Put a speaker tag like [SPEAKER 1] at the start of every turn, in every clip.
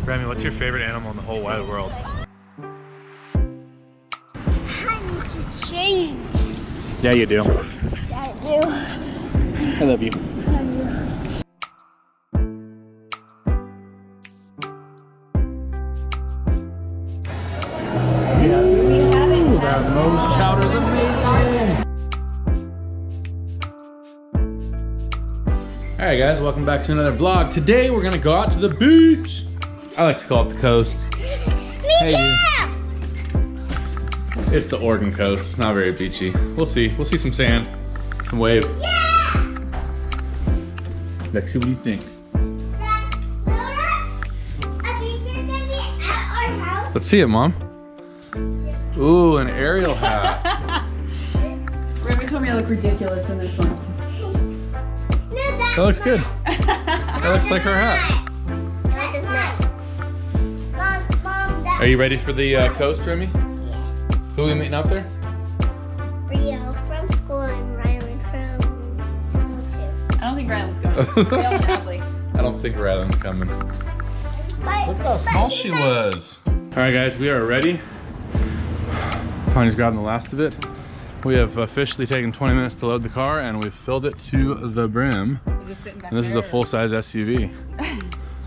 [SPEAKER 1] Remi, what's your favorite animal in the whole wide world?
[SPEAKER 2] I need to change.
[SPEAKER 1] Yeah, you do.
[SPEAKER 2] Yeah, I do.
[SPEAKER 1] I love you.
[SPEAKER 2] Love you.
[SPEAKER 1] That nose chowder's amazing. Alright guys, welcome back to another vlog. Today we're gonna go out to the beach. I like to call it the coast.
[SPEAKER 2] Me too!
[SPEAKER 1] It's the Oregon coast. It's not very beachy. We'll see. We'll see some sand, some waves.
[SPEAKER 2] Yeah!
[SPEAKER 1] Lexi, what do you think? Let's see it, Mom. Ooh, an Ariel hat.
[SPEAKER 3] Remi told me I look ridiculous in this one.
[SPEAKER 1] That looks good. That looks like her hat.
[SPEAKER 2] That does not. Mom,
[SPEAKER 1] Are you ready for the coast, Remi? Who are we meeting out there?
[SPEAKER 2] Rio from school and Rylan from school too.
[SPEAKER 3] I don't think Rylan's going. Rylan and Adley.
[SPEAKER 1] I don't think Rylan's coming. Look at how small she was. All right, guys, we are ready. Tanya's grabbing the last of it. We have officially taken 20 minutes to load the car, and we've filled it to the brim.
[SPEAKER 3] Is this fitting back
[SPEAKER 1] And this is a full-size SUV.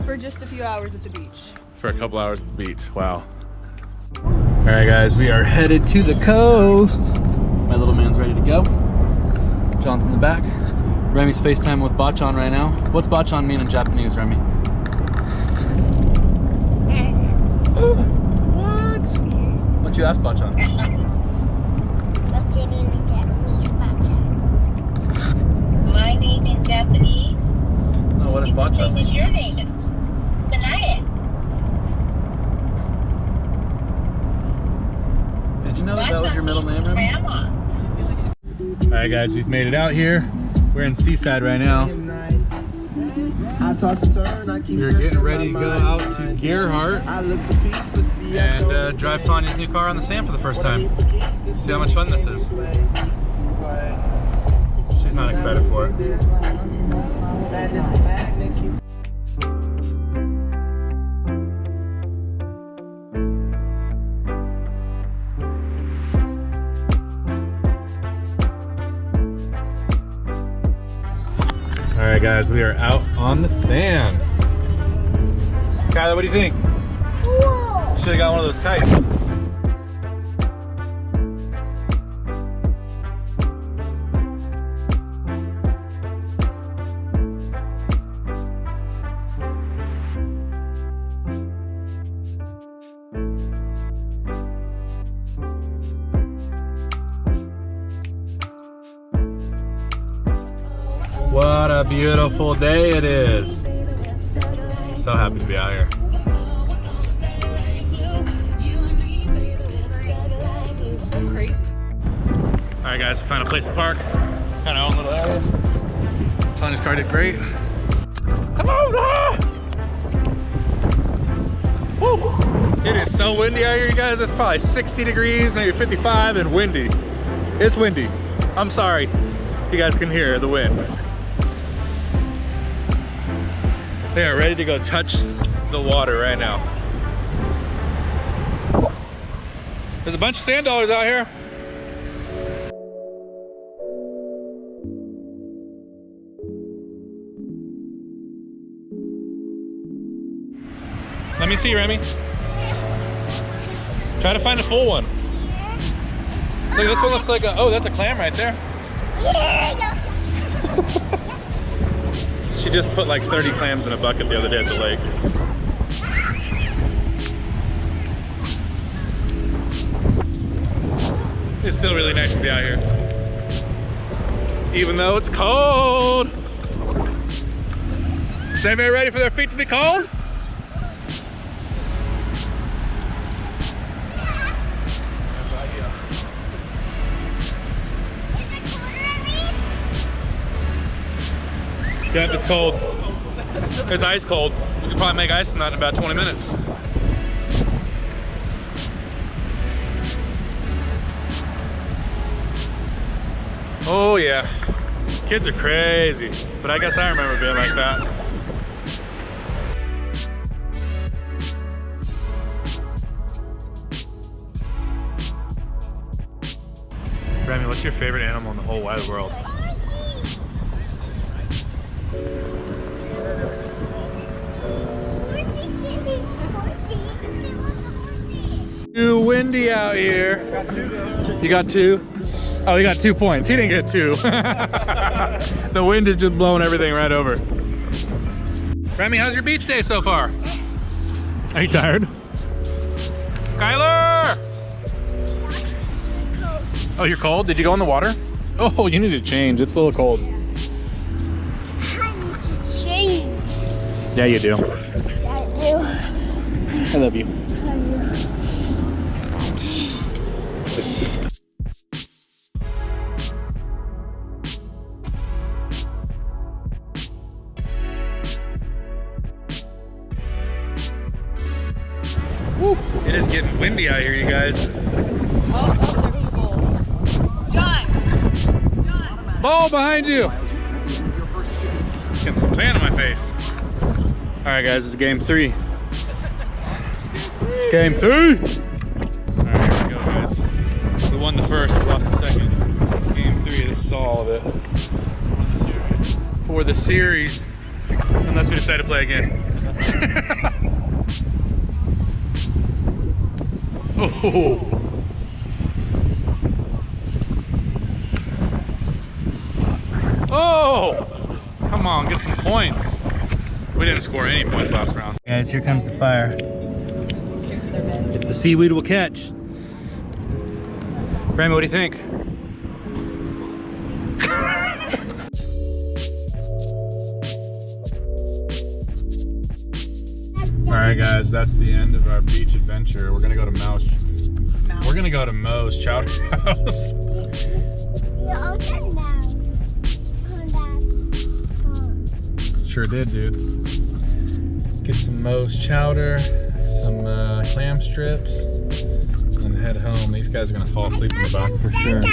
[SPEAKER 3] For just a few hours at the beach.
[SPEAKER 1] For a couple hours at the beach. Wow. All right, guys, we are headed to the coast. My little man's ready to go. John's in the back. Remi's FaceTime with Bachan right now. What's Bachan mean in Japanese, Remi? What? What'd you ask Bachan?
[SPEAKER 2] What's your name in Japanese, Bacha?
[SPEAKER 4] My name in Japanese
[SPEAKER 1] No, what is
[SPEAKER 4] is the
[SPEAKER 1] Bachan
[SPEAKER 4] same
[SPEAKER 1] mean?
[SPEAKER 4] as your name. It's Sanaya.
[SPEAKER 1] Did you know that was your middle name, Remi?
[SPEAKER 4] Grandma.
[SPEAKER 1] All right, guys, we've made it out here. We're in Seaside right now. We're getting ready to go out to Gerhardt and drive Tanya's new car on the sand for the first time. See how much fun this is. She's not excited for it.
[SPEAKER 3] That is the back.
[SPEAKER 1] All right, guys, we are out on the sand. Kyla, what do you think?
[SPEAKER 2] Cool!
[SPEAKER 1] Should have got one of those kites. What a beautiful day it is. So happy to be out here.
[SPEAKER 3] So crazy.
[SPEAKER 1] All right, guys, we found a place to park. Kind of own little area. Tanya's car did great. Come on! Ah! Woo! It is so windy out here, you guys. It's probably 60 degrees, maybe 55, and windy. It's windy. I'm sorry if you guys can hear the wind. They are ready to go touch the water right now. There's a bunch of sand dollars out here. Let me see, Remi. Try to find a full one. Look, this one looks like a, oh, that's a clam right there. She just put like 30 clams in a bucket the other day at the lake. It's still really nice to be out here. Even though it's cold. Is anybody ready for their feet to be cold? Yeah, it's cold. It's ice cold. We could probably make ice from that in about 20 minutes. Oh yeah, kids are crazy, but I guess I remember being like that. Remi, what's your favorite animal in the whole wide world? Too windy out here.
[SPEAKER 5] Got 2 though.
[SPEAKER 1] You got 2? Oh, he got 2 points. He didn't get 2. The wind is just blowing everything right over. Remi, how's your beach day so far? Are you tired? Kyler! Oh, you're cold? Did you go in the water? Oh, you need to change. It's a little cold.
[SPEAKER 2] Change.
[SPEAKER 1] Yeah, you do. I love you. Woo. It is getting windy out here, you guys.
[SPEAKER 3] Oh, there goes a bowl. John!
[SPEAKER 1] Ball behind you! Getting some sand in my face. Alright guys, this is game 3. Game 3! Alright, here we go guys. We won the first, we lost the second. Game 3, this is all of it. For the series. Unless we decide to play again. Oh! Oh! Come on, get some points. We didn't score any points last round. Guys, here comes the fire. If the seaweed will catch. Remi, what do you think? Alright guys, that's the end of our beach adventure. We're gonna go to We're gonna go to Moe's Chowder House.
[SPEAKER 2] You all said no.
[SPEAKER 1] Sure did, dude. Get some Moe's chowder, some clam strips, and head home. These guys are gonna fall asleep in the back for sure.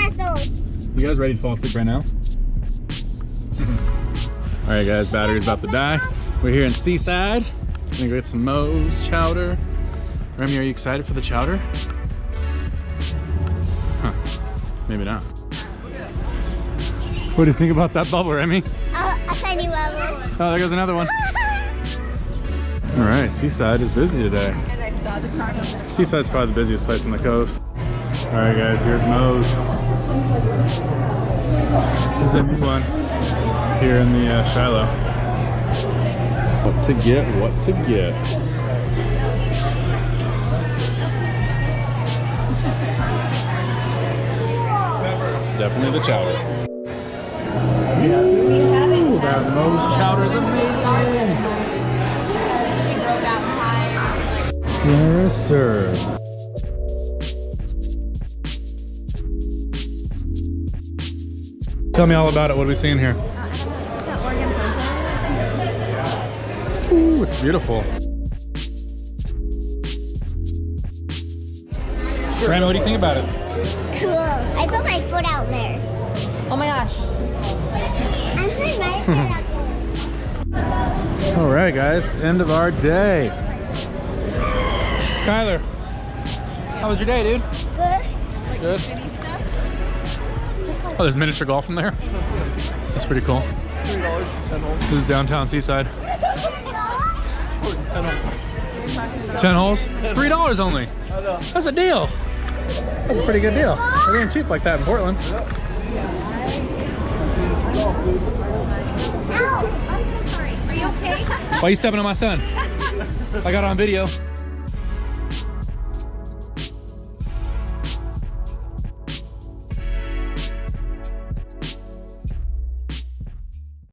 [SPEAKER 1] You guys ready to fall asleep right now? Alright guys, battery's about to die. We're here in Seaside. We're gonna go get some Moe's chowder. Remi, are you excited for the chowder? Huh, maybe not. What do you think about that bubble, Remi?
[SPEAKER 2] A tiny bubble.
[SPEAKER 1] Oh, there goes another one. All right, Seaside is busy today. Seaside's probably the busiest place on the coast. All right, guys, here's Moe's. This is a new one here in the Shiloh. What to get, what to get. Definitely the chowder. Ooh, that Moe's chowder is amazing. Dinner is served. Tell me all about it. What are we seeing here? Ooh, it's beautiful. Remi, what do you think about it?
[SPEAKER 2] Cool. I put my foot out there.
[SPEAKER 3] Oh my gosh.
[SPEAKER 2] I'm putting my foot out there.
[SPEAKER 1] All right, guys, end of our day. Kyler, how was your day, dude?
[SPEAKER 2] Good.
[SPEAKER 1] Good. Oh, there's miniature golf in there? That's pretty cool.
[SPEAKER 5] $3 for 10 holes.
[SPEAKER 1] This is downtown Seaside.
[SPEAKER 5] 10 holes.
[SPEAKER 1] 10 holes? $3 only. That's a deal. That's a pretty good deal. They're getting cheap like that in Portland.
[SPEAKER 2] Ow, I'm so sorry. Are you okay?
[SPEAKER 1] Why are you stepping on my son? I got it on video.